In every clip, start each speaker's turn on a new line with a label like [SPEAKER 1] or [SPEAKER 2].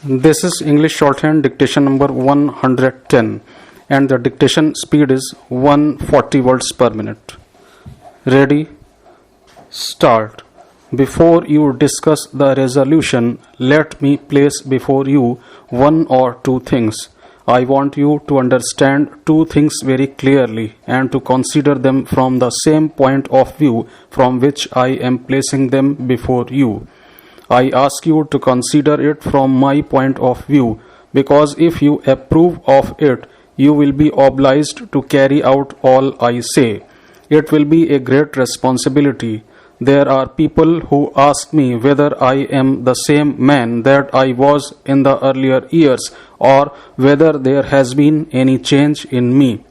[SPEAKER 1] This is English shorthand dictation number 110 and the dictation speed is 140 words per minute. Ready? Start. Before you discuss the resolution, let me place before you one or two things. I want you to understand two things very clearly and to consider them from the same point of view from which I am placing them before you. I ask you to consider it from my point of view, because if you approve of it, you will be obliged to carry out all I say. It will be a great responsibility. There are people who ask me whether I am the same man that I was in the earlier years or whether there has been any change in me.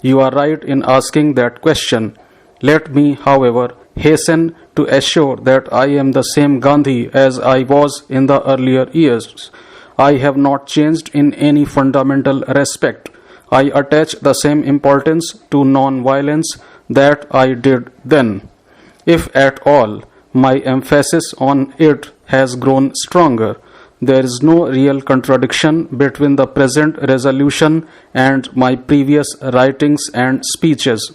[SPEAKER 1] You are right in asking that question. Let me, however, hasten to assure that I am the same Gandhi as I was in the earlier years. I have not changed in any fundamental respect. I attach the same importance to non-violence that I did then. If at all, my emphasis on it has grown stronger. There is no real contradiction between the present resolution and my previous writings and speeches.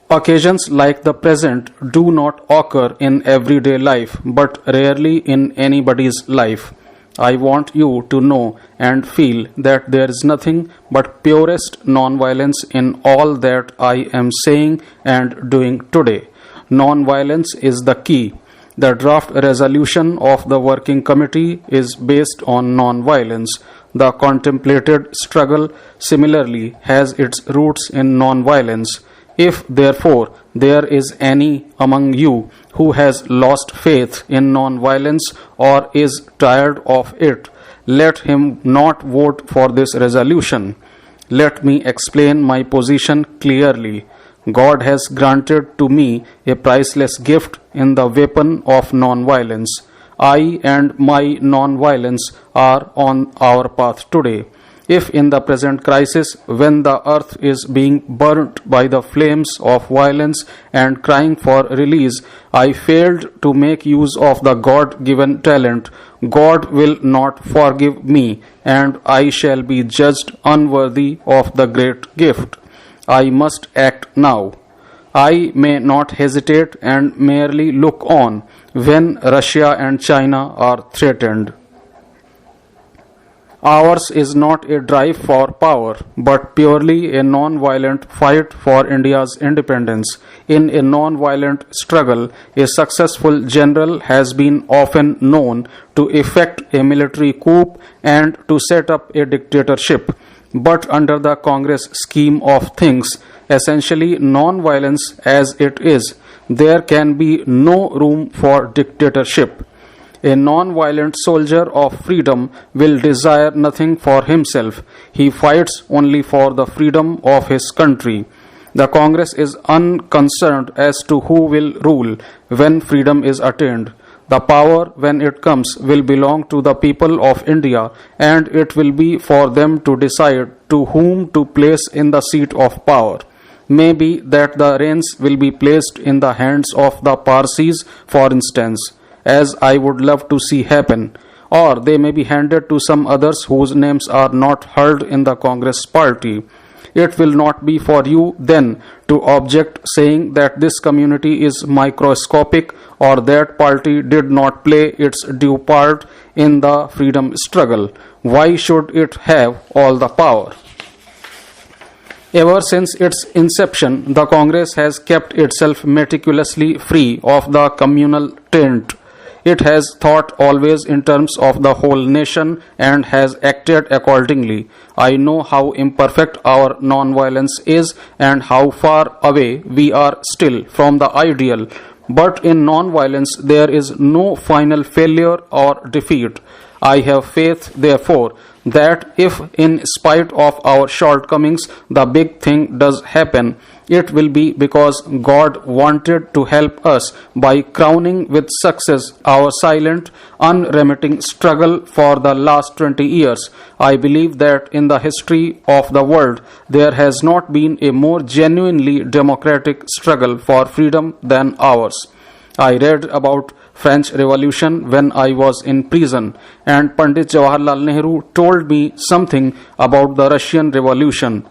[SPEAKER 1] Occasions like the present do not occur in everyday life, but rarely in anybody's life. I want you to know and feel that there is nothing but purest non-violence in all that I am saying and doing today. Non-violence is the key. The draft resolution of the working committee is based on non-violence. The contemplated struggle similarly has its roots in non-violence. If, therefore, there is any among you who has lost faith in non-violence or is tired of it, let him not vote for this resolution. Let me explain my position clearly. God has granted to me a priceless gift in the weapon of non-violence. I and my non-violence are on our path today. If in the present crisis, when the earth is being burnt by the flames of violence and crying for release, I failed to make use of the God-given talent, God will not forgive me, and I shall be judged unworthy of the great gift. I must act now. I may not hesitate and merely look on when Russia and China are threatened. Ours is not a drive for power, but purely a non-violent fight for India's independence. In a non-violent struggle, a successful general has been often known to effect a military coup and to set up a dictatorship. But under the Congress scheme of things, essentially non-violence as it is, there can be no room for dictatorship. A non-violent soldier of freedom will desire nothing for himself. He fights only for the freedom of his country. The Congress is unconcerned as to who will rule when freedom is attained. The power, when it comes, will belong to the people of India, and it will be for them to decide to whom to place in the seat of power. Maybe that the reins will be placed in the hands of the Parsis, for instance, as I would love to see happen, or they may be handed to some others whose names are not heard in the Congress party. It will not be for you then to object, saying that this community is microscopic or that party did not play its due part in the freedom struggle. Why should it have all the power? Ever since its inception, the Congress has kept itself meticulously free of the communal taint. It has thought always in terms of the whole nation and has acted accordingly. I know how imperfect our non-violence is and how far away we are still from the ideal. But in non-violence there is no final failure or defeat. I have faith, therefore, that if in spite of our shortcomings the big thing does happen, it will be because God wanted to help us by crowning with success our silent, unremitting struggle for the last 20 years. I believe that in the history of the world there has not been a more genuinely democratic struggle for freedom than ours. I read about French Revolution when I was in prison, and Pandit Jawaharlal Nehru told me something about the Russian Revolution.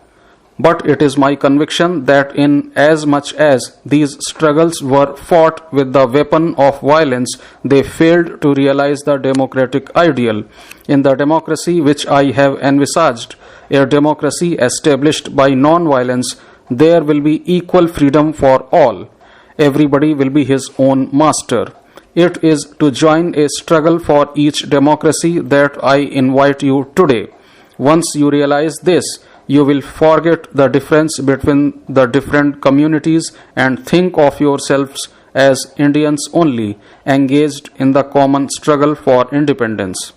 [SPEAKER 1] But it is my conviction that in as much as these struggles were fought with the weapon of violence, they failed to realize the democratic ideal. In the democracy which I have envisaged, a democracy established by non-violence, there will be equal freedom for all. Everybody will be his own master. It is to join a struggle for each democracy that I invite you today. Once you realize this, you will forget the difference between the different communities and think of yourselves as Indians only, engaged in the common struggle for independence.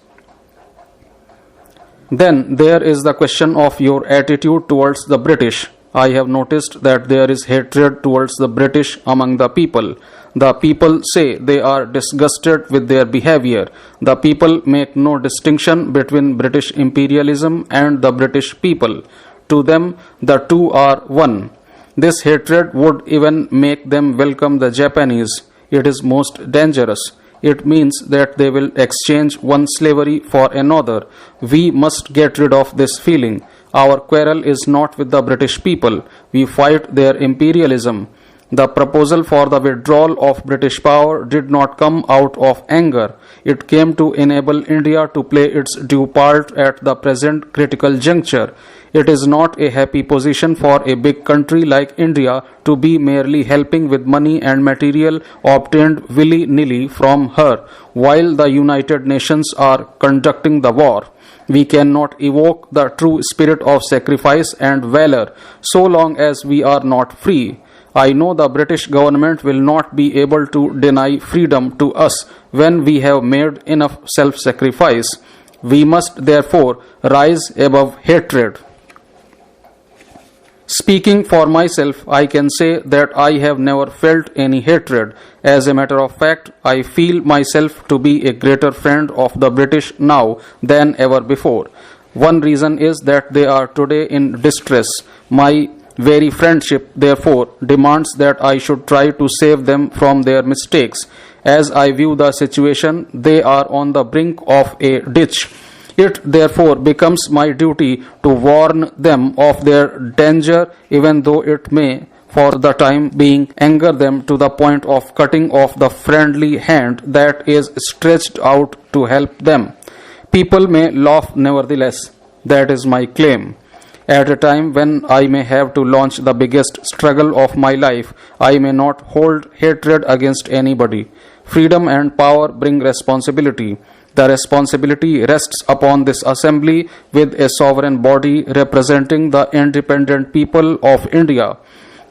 [SPEAKER 1] Then there is the question of your attitude towards the British. I have noticed that there is hatred towards the British among the people. The people say they are disgusted with their behavior. The people make no distinction between British imperialism and the British people. To them, the two are one. This hatred would even make them welcome the Japanese. It is most dangerous. It means that they will exchange one slavery for another. We must get rid of this feeling. Our quarrel is not with the British people. We fight their imperialism. The proposal for the withdrawal of British power did not come out of anger. It came to enable India to play its due part at the present critical juncture. It is not a happy position for a big country like India to be merely helping with money and material obtained willy-nilly from her, while the United Nations are conducting the war. We cannot evoke the true spirit of sacrifice and valor so long as we are not free. I know the British government will not be able to deny freedom to us when we have made enough self-sacrifice. We must therefore rise above hatred. Speaking for myself, I can say that I have never felt any hatred. As a matter of fact, I feel myself to be a greater friend of the British now than ever before. One reason is that they are today in distress. My very friendship, therefore, demands that I should try to save them from their mistakes. As I view the situation, they are on the brink of a ditch. It therefore becomes my duty to warn them of their danger, even though it may, for the time being, anger them to the point of cutting off the friendly hand that is stretched out to help them. People may laugh nevertheless. That is my claim. At a time when I may have to launch the biggest struggle of my life, I may not hold hatred against anybody. Freedom and power bring responsibility. The responsibility rests upon this assembly with a sovereign body representing the independent people of India.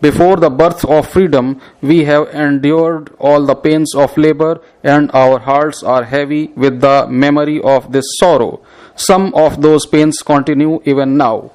[SPEAKER 1] Before the birth of freedom, we have endured all the pains of labor, and our hearts are heavy with the memory of this sorrow. Some of those pains continue even now.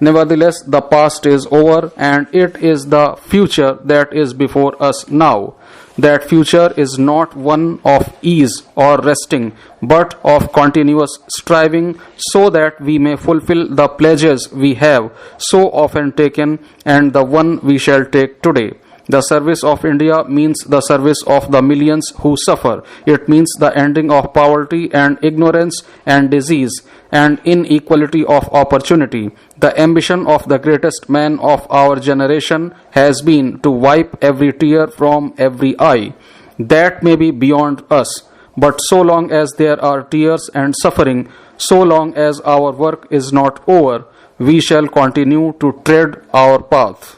[SPEAKER 1] Nevertheless, the past is over, and it is the future that is before us now. That future is not one of ease or resting, but of continuous striving, so that we may fulfill the pledges we have so often taken and the one we shall take today. The service of India means the service of the millions who suffer. It means the ending of poverty and ignorance and disease and inequality of opportunity. The ambition of the greatest man of our generation has been to wipe every tear from every eye. That may be beyond us, but so long as there are tears and suffering, so long as our work is not over, we shall continue to tread our path.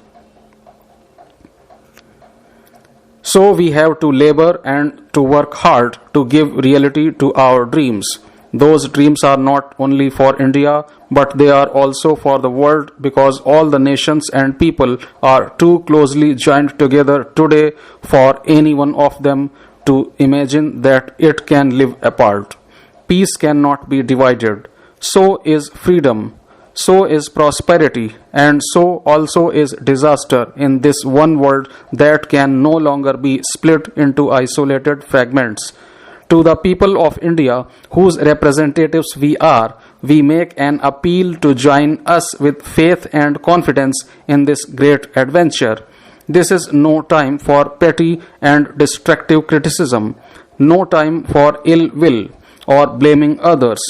[SPEAKER 1] So we have to labor and to work hard to give reality to our dreams. Those dreams are not only for India, but they are also for the world, because all the nations and people are too closely joined together today for any one of them to imagine that it can live apart. Peace cannot be divided. So is freedom. So is prosperity, and so also is disaster in this one world that can no longer be split into isolated fragments. To the people of India, whose representatives we are, we make an appeal to join us with faith and confidence in this great adventure. This is no time for petty and destructive criticism. no time for ill will or blaming others.